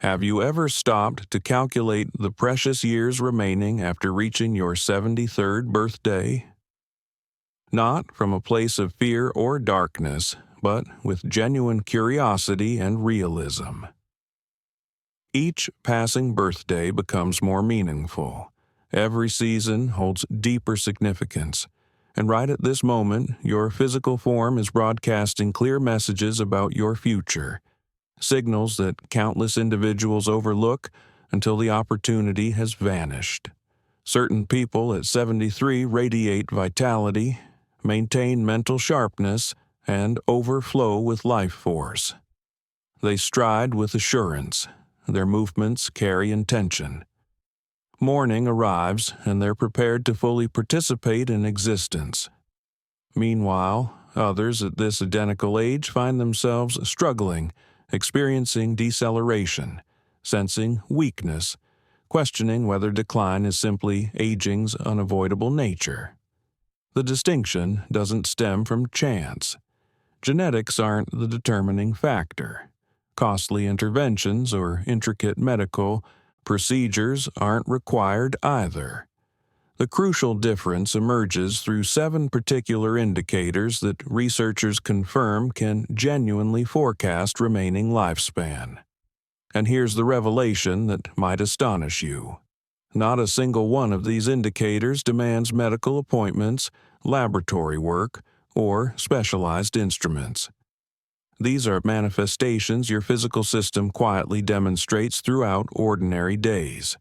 Have you ever stopped to calculate the precious years remaining after reaching your 73rd birthday? Not from a place of fear or darkness, but with genuine curiosity and realism. Each passing birthday becomes more meaningful. Every season holds deeper significance. And right at this moment, your physical form is broadcasting clear messages about your future, signals that countless individuals overlook until the opportunity has vanished. Certain people at 73 radiate vitality, maintain mental sharpness, and overflow with life force. They stride with assurance. Their movements carry intention. Morning arrives, and they're prepared to fully participate in existence. Meanwhile, others at this identical age find themselves struggling, experiencing deceleration, sensing weakness, questioning whether decline is simply aging's unavoidable nature. The distinction doesn't stem from chance. Genetics aren't the determining factor. Costly interventions or intricate medical procedures aren't required either. The crucial difference emerges through 7 particular indicators that researchers confirm can genuinely forecast remaining lifespan. And here's the revelation that might astonish you. Not a single one of these indicators demands medical appointments, laboratory work, or specialized instruments. These are manifestations your physical system quietly demonstrates throughout ordinary days.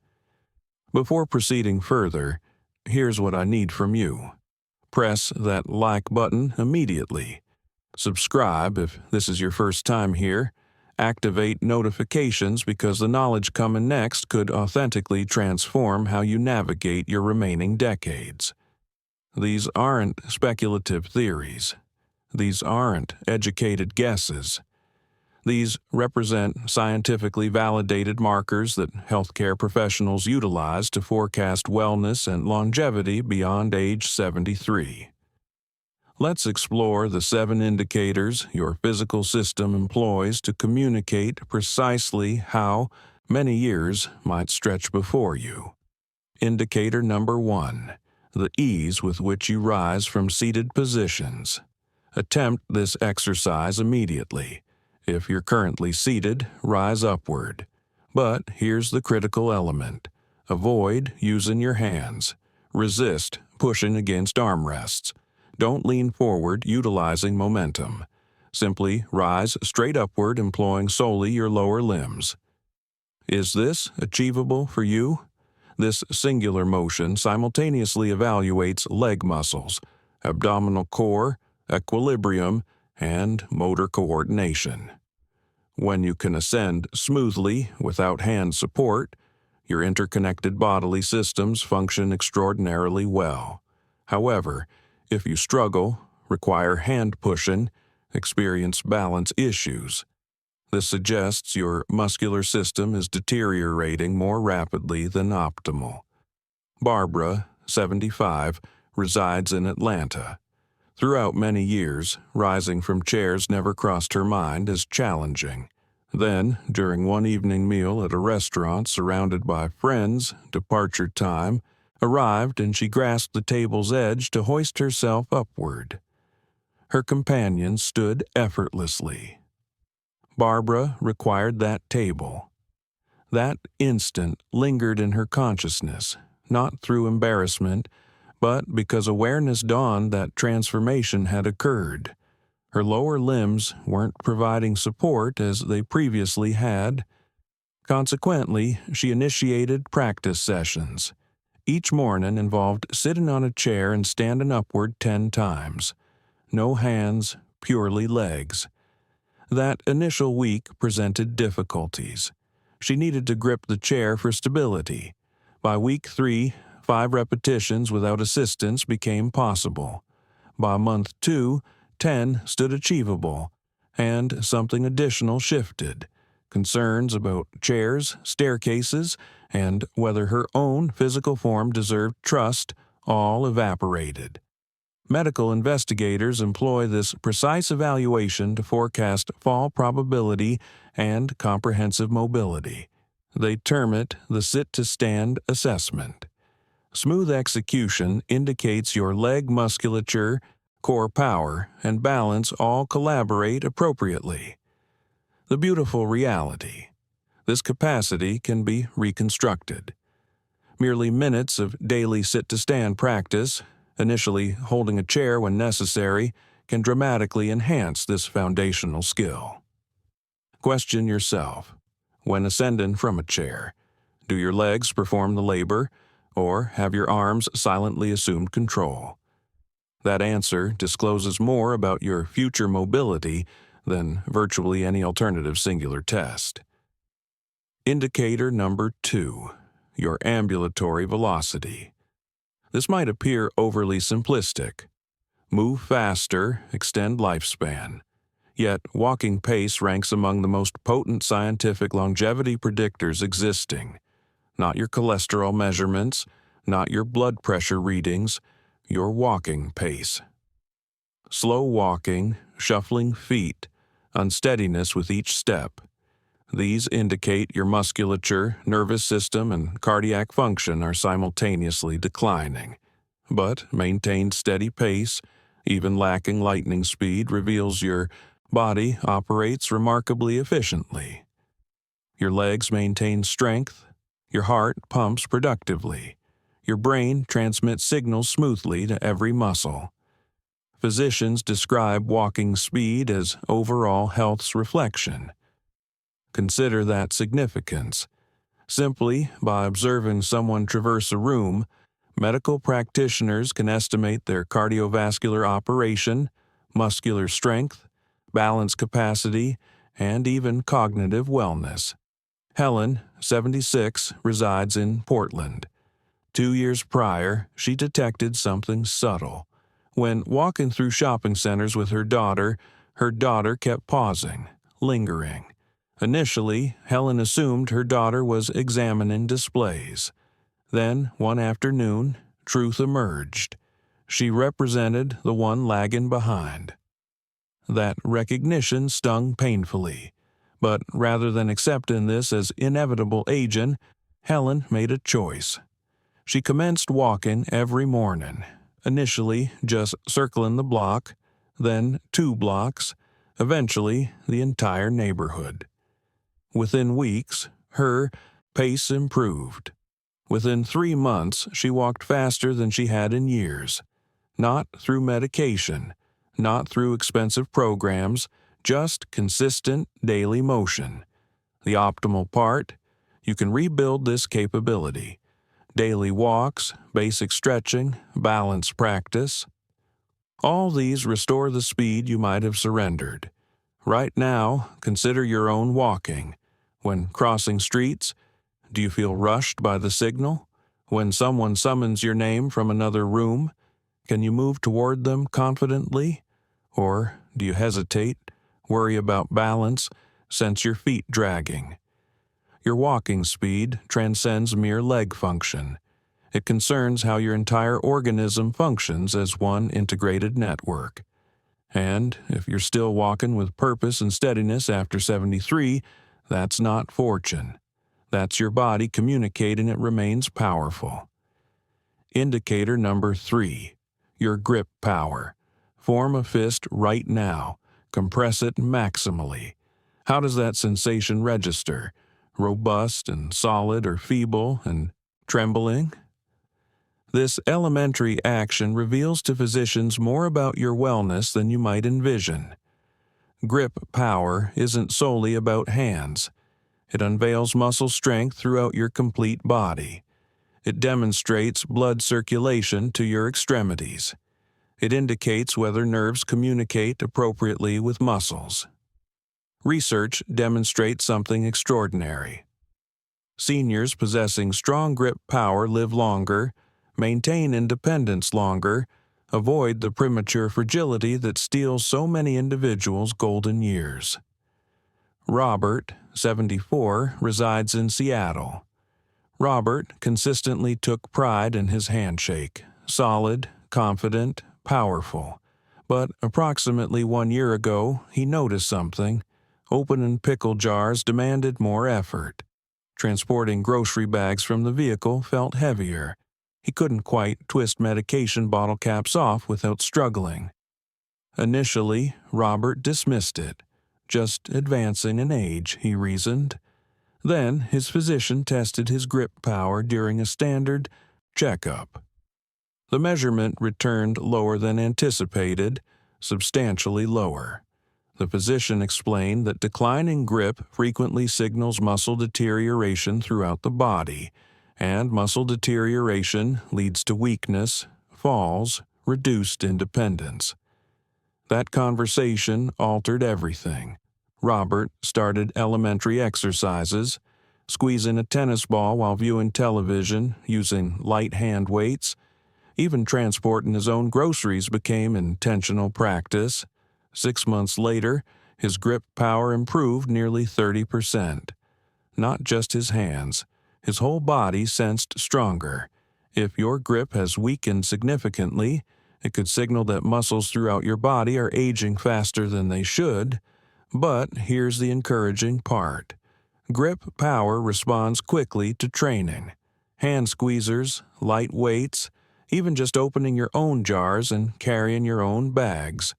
Before proceeding further, here's what I need from you. Press that like button immediately. Subscribe if this is your first time here. Activate notifications because the knowledge coming next could authentically transform how you navigate your remaining decades. These aren't speculative theories. These aren't educated guesses. These represent scientifically validated markers that healthcare professionals utilize to forecast wellness and longevity beyond age 73. Let's explore the 7 indicators your physical system employs to communicate precisely how many years might stretch before you. Indicator number 1, the ease with which you rise from seated positions. Attempt this exercise immediately. If you're currently seated, rise upward. But here's the critical element. Avoid using your hands. Resist pushing against armrests. Don't lean forward utilizing momentum. Simply rise straight upward employing solely your lower limbs. Is this achievable for you? This singular motion simultaneously evaluates leg muscles, abdominal core, equilibrium, and motor coordination. When you can ascend smoothly without hand support, your interconnected bodily systems function extraordinarily well. However, if you struggle, require hand pushing, experience balance issues, this suggests your muscular system is deteriorating more rapidly than optimal. Barbara, 75, resides in Atlanta. Throughout many years, rising from chairs never crossed her mind as challenging. Then, during one evening meal at a restaurant surrounded by friends, departure time arrived and she grasped the table's edge to hoist herself upward. Her companion stood effortlessly. Barbara required that table. That instant lingered in her consciousness, not through embarrassment, but because awareness dawned that transformation had occurred. Her lower limbs weren't providing support as they previously had. Consequently, she initiated practice sessions. Each morning involved sitting on a chair and standing upward 10 times. No hands, purely legs. That initial week presented difficulties. She needed to grip the chair for stability. By week 3, 5 repetitions without assistance became possible. By month 2, 10 stood achievable, and something additional shifted. Concerns about chairs, staircases, and whether her own physical form deserved trust all evaporated. Medical investigators employ this precise evaluation to forecast fall probability and comprehensive mobility, They term it the sit-to-stand assessment. Smooth execution indicates your leg musculature, core power, and balance all collaborate appropriately. The beautiful reality: this capacity can be reconstructed. Merely minutes of daily sit-to-stand practice, initially holding a chair when necessary, can dramatically enhance this foundational skill. Question yourself: when ascending from a chair, do your legs perform the labor, or have your arms silently assumed control? That answer discloses more about your future mobility than virtually any alternative singular test. Indicator number 2, your ambulatory velocity. This might appear overly simplistic. Move faster, extend lifespan. Yet, walking pace ranks among the most potent scientific longevity predictors existing. Not your cholesterol measurements, not your blood pressure readings, your walking pace. Slow walking, shuffling feet, unsteadiness with each step. These indicate your musculature, nervous system, and cardiac function are simultaneously declining. But maintained steady pace, even lacking lightning speed, reveals your body operates remarkably efficiently. Your legs maintain strength, your heart pumps productively, your brain transmits signals smoothly to every muscle. Physicians describe walking speed as overall health's reflection. Consider that significance. Simply by observing someone traverse a room, medical practitioners can estimate their cardiovascular operation, muscular strength, balance capacity, and even cognitive wellness. Helen, 76, resides in Portland. 2 years prior, she detected something subtle. When walking through shopping centers with her daughter kept pausing, lingering. Initially, Helen assumed her daughter was examining displays. Then, one afternoon, truth emerged. She represented the one lagging behind. That recognition stung painfully, but rather than accepting this as inevitable aging, Helen made a choice. She commenced walking every morning, initially just circling the block, then 2 blocks, eventually the entire neighborhood. Within weeks, her pace improved. Within 3 months, she walked faster than she had in years. Not through medication, not through expensive programs, just consistent daily motion. The optimal part: you can rebuild this capability. Daily walks, basic stretching, balance practice. All these restore the speed you might have surrendered. Right now, consider your own walking. When crossing streets, do you feel rushed by the signal? When someone summons your name from another room, can you move toward them confidently? Or do you hesitate, worry about balance, sense your feet dragging? Your walking speed transcends mere leg function. It concerns how your entire organism functions as one integrated network. And if you're still walking with purpose and steadiness after 73, that's not fortune. That's your body communicating it remains powerful. Indicator number 3, your grip power. Form a fist right now. Compress it maximally. How does that sensation register? Robust and solid, or feeble and trembling? This elementary action reveals to physicians more about your wellness than you might envision. Grip power isn't solely about hands. It unveils muscle strength throughout your complete body. It demonstrates blood circulation to your extremities. It indicates whether nerves communicate appropriately with muscles. Research demonstrates something extraordinary. Seniors possessing strong grip power live longer, maintain independence longer, avoid the premature fragility that steals so many individuals' golden years. Robert, 74, resides in Seattle. Robert consistently took pride in his handshake, solid, confident, powerful. But approximately 1 year ago, he noticed something. Opening pickle jars demanded more effort. Transporting grocery bags from the vehicle felt heavier. He couldn't quite twist medication bottle caps off without struggling. Initially, Robert dismissed it. Just advancing in age, he reasoned. Then his physician tested his grip power during a standard checkup. The measurement returned lower than anticipated, substantially lower. The physician explained that declining grip frequently signals muscle deterioration throughout the body, and muscle deterioration leads to weakness, falls, reduced independence. That conversation altered everything. Robert started elementary exercises, squeezing a tennis ball while viewing television, using light hand weights. Even transporting his own groceries became intentional practice. 6 months later, his grip power improved nearly 30%. Not just his hands. His whole body sensed stronger. If your grip has weakened significantly, it could signal that muscles throughout your body are aging faster than they should. But here's the encouraging part. Grip power responds quickly to training. Hand squeezers, light weights, even just opening your own jars and carrying your own bags.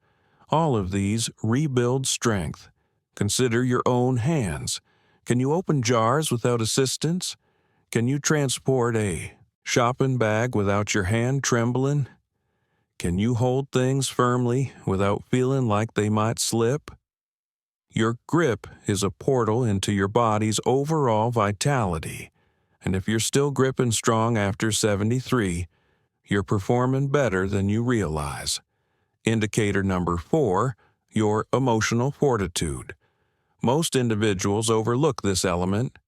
All of these rebuild strength. Consider your own hands. Can you open jars without assistance? Can you transport a shopping bag without your hand trembling? Can you hold things firmly without feeling like they might slip? Your grip is a portal into your body's overall vitality. And if you're still gripping strong after 73, you're performing better than you realize. Indicator number 4, your emotional fortitude. Most individuals overlook this element.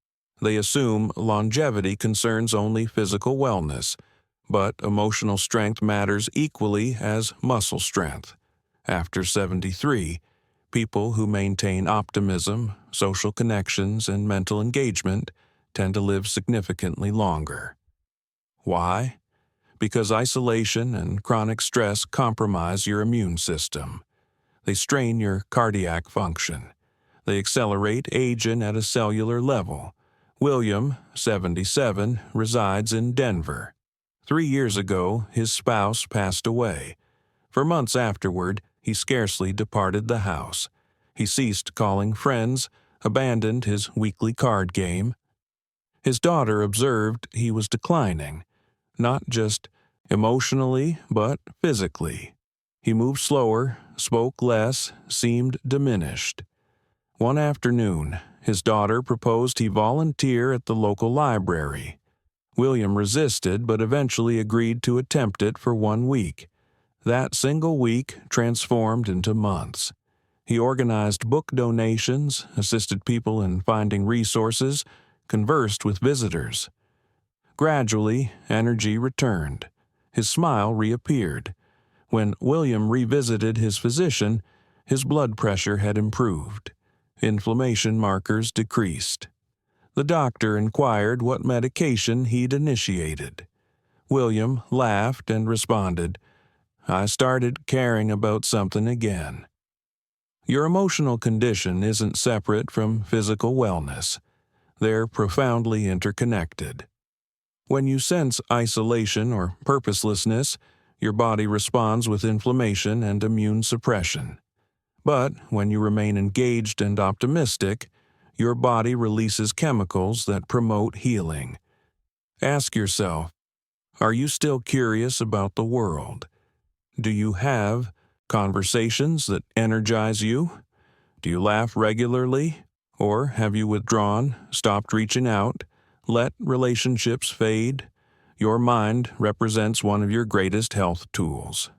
They assume longevity concerns only physical wellness, but emotional strength matters equally as muscle strength. After 73, people who maintain optimism, social connections, and mental engagement tend to live significantly longer. Why? Because isolation and chronic stress compromise your immune system. They strain your cardiac function. They accelerate aging at a cellular level. William, 77, resides in Denver. 3 years ago, his spouse passed away. For months afterward, he scarcely departed the house. He ceased calling friends, abandoned his weekly card game. His daughter observed he was declining, not just emotionally, but physically. He moved slower, spoke less, seemed diminished. One afternoon, his daughter proposed he volunteer at the local library. William resisted, but eventually agreed to attempt it for 1 week. That single week transformed into months. He organized book donations, assisted people in finding resources, conversed with visitors. Gradually, energy returned. His smile reappeared. When William revisited his physician, his blood pressure had improved. Inflammation markers decreased. The doctor inquired what medication he'd initiated. William laughed and responded, "I started caring about something again." Your emotional condition isn't separate from physical wellness. They're profoundly interconnected. When you sense isolation or purposelessness, your body responds with inflammation and immune suppression. But when you remain engaged and optimistic, your body releases chemicals that promote healing. Ask yourself, are you still curious about the world? Do you have conversations that energize you? Do you laugh regularly? Or have you withdrawn, stopped reaching out, let relationships fade? Your mind represents one of your greatest health tools.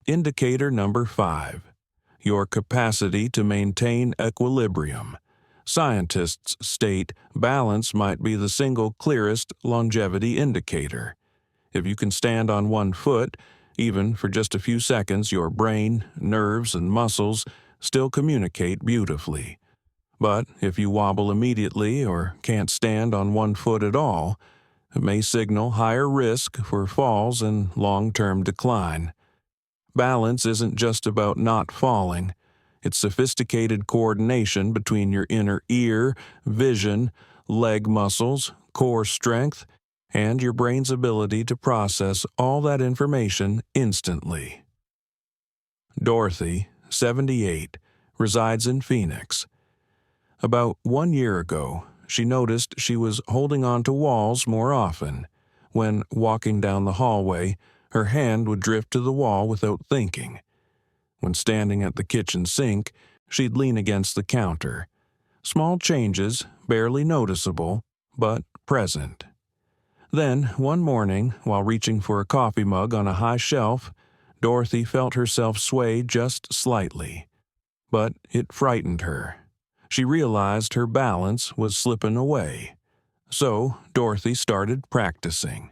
Indicator number 5. Your capacity to maintain equilibrium. Scientists state balance might be the single clearest longevity indicator. If you can stand on one foot, even for just a few seconds, your brain, nerves, and muscles still communicate beautifully. But if you wobble immediately or can't stand on one foot at all, it may signal higher risk for falls and long-term decline. Balance isn't just about not falling. It's sophisticated coordination between your inner ear, vision, leg muscles, core strength, and your brain's ability to process all that information instantly. Dorothy, 78, resides in Phoenix. About 1 year ago, she noticed she was holding on to walls more often. When walking down the hallway, her hand would drift to the wall without thinking. When standing at the kitchen sink, she'd lean against the counter. Small changes, barely noticeable, but present. Then, one morning, while reaching for a coffee mug on a high shelf, Dorothy felt herself sway just slightly. But it frightened her. She realized her balance was slipping away. So, Dorothy started practicing.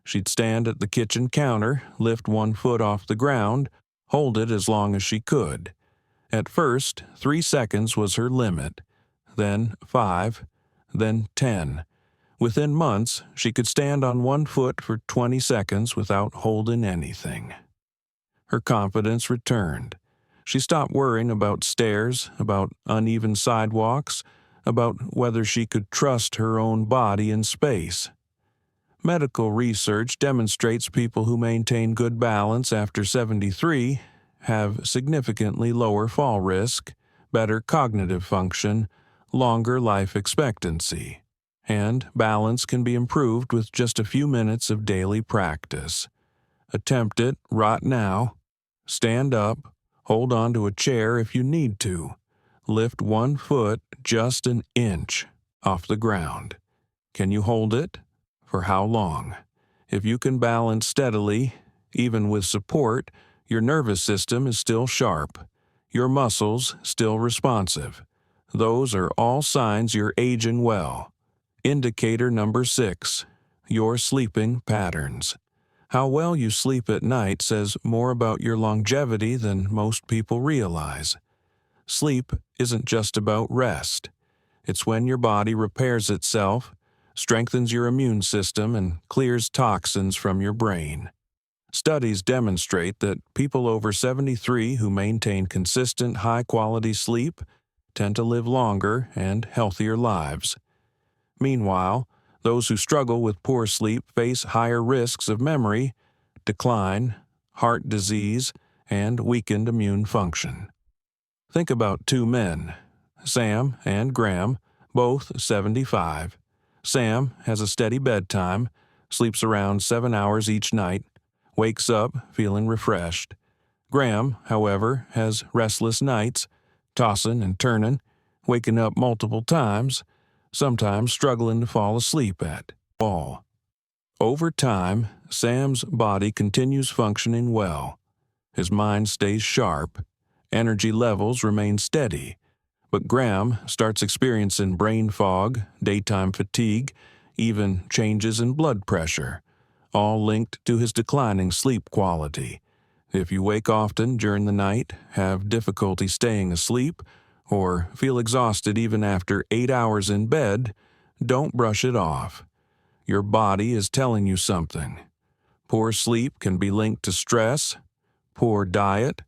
She'd stand at the kitchen counter, lift one foot off the ground, hold it as long as she could. At first, 3 seconds was her limit, then 5, then 10. Within months, she could stand on one foot for 20 seconds without holding anything. Her confidence returned. She stopped worrying about stairs, about uneven sidewalks, about whether she could trust her own body in space. Medical research demonstrates people who maintain good balance after 73 have significantly lower fall risk, better cognitive function, longer life expectancy, and balance can be improved with just a few minutes of daily practice. Attempt it right now. Stand up, hold on to a chair if you need to. Lift one foot just an inch off the ground. Can you hold it? For how long? If you can balance steadily, even with support, your nervous system is still sharp. Your muscles still responsive. Those are all signs you're aging well. Indicator number 6, your sleeping patterns. How well you sleep at night says more about your longevity than most people realize. Sleep isn't just about rest. It's when your body repairs itself, strengthens your immune system, and clears toxins from your brain. Studies demonstrate that people over 73 who maintain consistent, high-quality sleep tend to live longer and healthier lives. Meanwhile, those who struggle with poor sleep face higher risks of memory, decline, heart disease, and weakened immune function. Think about 2 men, Sam and Graham, both 75. Sam has a steady bedtime, sleeps around 7 hours each night, wakes up feeling refreshed. Graham, however, has restless nights, tossing and turning, waking up multiple times, sometimes struggling to fall asleep at all. Over time, Sam's body continues functioning well. His mind stays sharp, energy levels remain steady, but Graham starts experiencing brain fog, daytime fatigue, even changes in blood pressure, all linked to his declining sleep quality. If you wake often during the night, have difficulty staying asleep, or feel exhausted even after 8 hours in bed, don't brush it off. Your body is telling you something. Poor sleep can be linked to stress, poor diet,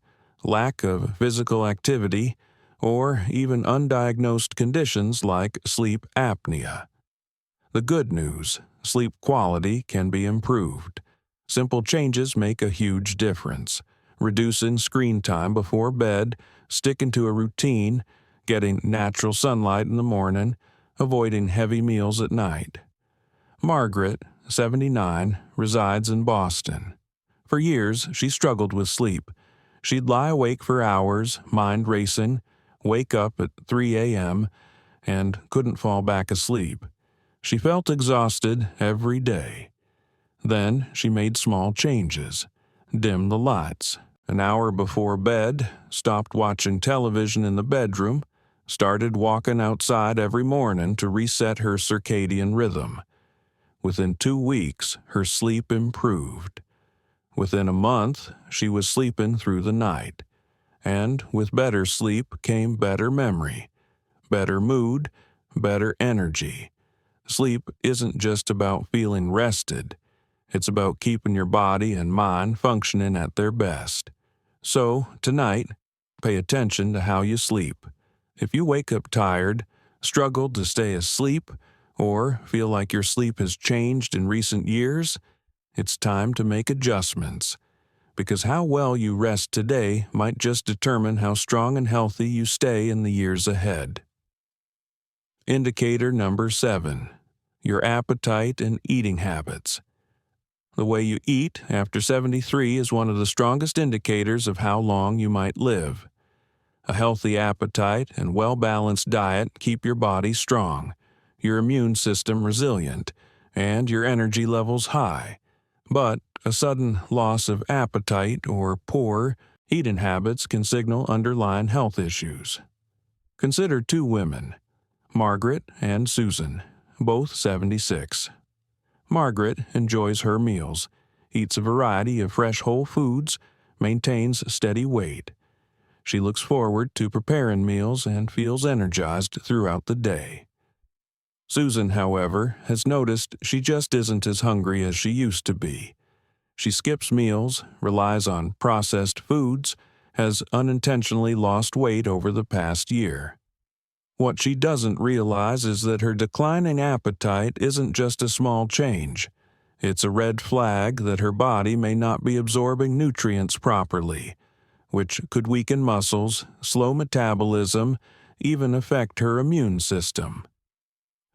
lack of physical activity, or even undiagnosed conditions like sleep apnea. The good news, sleep quality can be improved. Simple changes make a huge difference. Reducing screen time before bed, sticking to a routine, getting natural sunlight in the morning, avoiding heavy meals at night. Margaret, 79, resides in Boston. For years, she struggled with sleep. She'd lie awake for hours, mind racing, wake up at 3 a.m., and couldn't fall back asleep. She felt exhausted every day. Then she made small changes. Dimmed the lights. An hour before bed, stopped watching television in the bedroom, started walking outside every morning to reset her circadian rhythm. Within 2 weeks, her sleep improved. Within a month, she was sleeping through the night. And with better sleep came better memory, better mood, better energy. Sleep isn't just about feeling rested. It's about keeping your body and mind functioning at their best. So, tonight, pay attention to how you sleep. If you wake up tired, struggle to stay asleep, or feel like your sleep has changed in recent years, it's time to make adjustments, because how well you rest today might just determine how strong and healthy you stay in the years ahead. Indicator number 7. Your appetite and eating habits. The way you eat after 73 is one of the strongest indicators of how long you might live. A healthy appetite and well-balanced diet keep your body strong, your immune system resilient, and your energy levels high. But a sudden loss of appetite or poor eating habits can signal underlying health issues. Consider 2 women, Margaret and Susan, both 76. Margaret enjoys her meals, eats a variety of fresh whole foods, maintains steady weight. She looks forward to preparing meals and feels energized throughout the day. Susan, however, has noticed she just isn't as hungry as she used to be. She skips meals, relies on processed foods, has unintentionally lost weight over the past year. What she doesn't realize is that her declining appetite isn't just a small change. It's a red flag that her body may not be absorbing nutrients properly, which could weaken muscles, slow metabolism, even affect her immune system.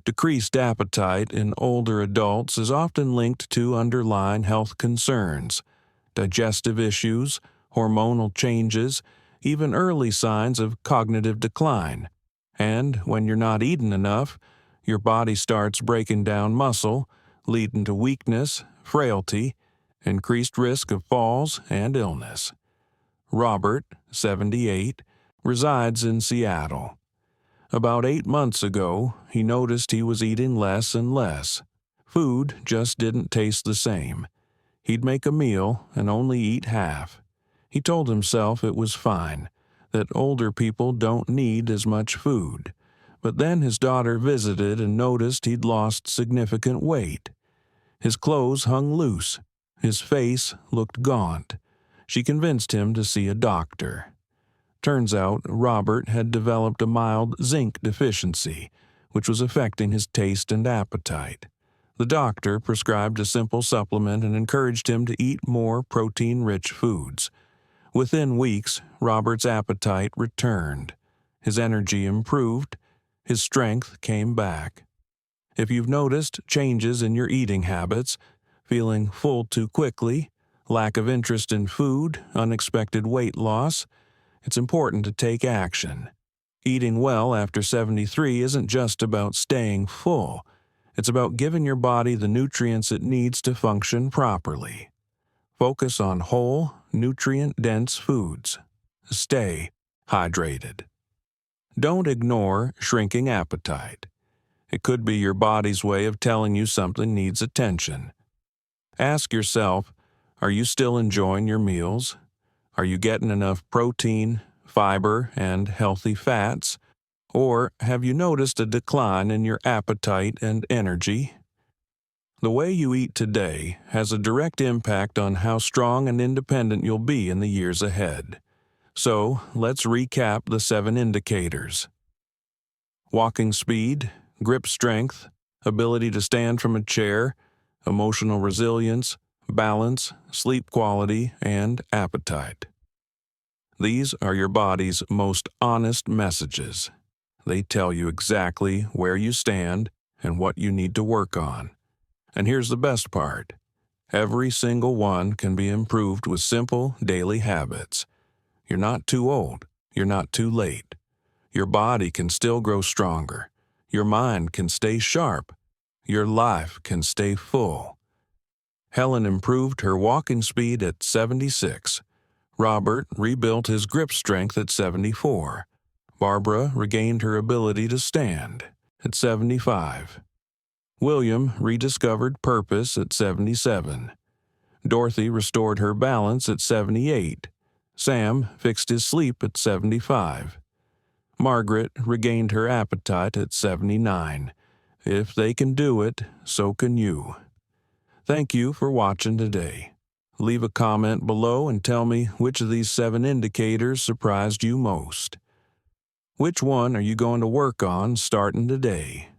Decreased appetite in older adults is often linked to underlying health concerns, digestive issues, hormonal changes, even early signs of cognitive decline. And when you're not eating enough, your body starts breaking down muscle, leading to weakness, frailty, increased risk of falls and illness. Robert, 78, resides in Seattle. About 8 months ago, he noticed he was eating less and less. Food just didn't taste the same. He'd make a meal and only eat half. He told himself it was fine, that older people don't need as much food. But then his daughter visited and noticed he'd lost significant weight. His clothes hung loose. His face looked gaunt. She convinced him to see a doctor. Turns out Robert had developed a mild zinc deficiency, which was affecting his taste and appetite. The doctor prescribed a simple supplement and encouraged him to eat more protein-rich foods. Within weeks, Robert's appetite returned. His energy improved. His strength came back. If you've noticed changes in your eating habits, feeling full too quickly, lack of interest in food, unexpected weight loss, it's important to take action. Eating well after 73 isn't just about staying full. It's about giving your body the nutrients it needs to function properly. Focus on whole, nutrient-dense foods. Stay hydrated. Don't ignore shrinking appetite. It could be your body's way of telling you something needs attention. Ask yourself, are you still enjoying your meals? Are you getting enough protein, fiber, and healthy fats? Or have you noticed a decline in your appetite and energy? The way you eat today has a direct impact on how strong and independent you'll be in the years ahead. So, let's recap the 7 indicators. Walking speed, grip strength, ability to stand from a chair, emotional resilience, balance, sleep quality, and appetite. These are your body's most honest messages. They tell you exactly where you stand and what you need to work on. And here's the best part. Every single one can be improved with simple daily habits. You're not too old. You're not too late. Your body can still grow stronger. Your mind can stay sharp. Your life can stay full. Helen improved her walking speed at 76. Robert rebuilt his grip strength at 74. Barbara regained her ability to stand at 75. William rediscovered purpose at 77. Dorothy restored her balance at 78. Sam fixed his sleep at 75. Margaret regained her appetite at 79. If they can do it, so can you. Thank you for watching today. Leave a comment below and tell me which of these 7 indicators surprised you most. Which one are you going to work on starting today?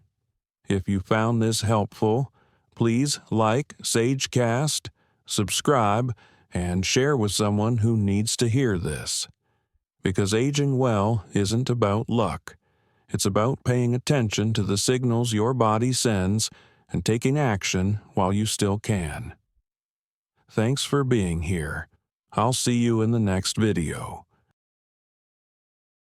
If you found this helpful, please like SAGECAST, subscribe, and share with someone who needs to hear this. Because aging well isn't about luck. It's about paying attention to the signals your body sends and taking action while you still can. Thanks for being here. I'll see you in the next video.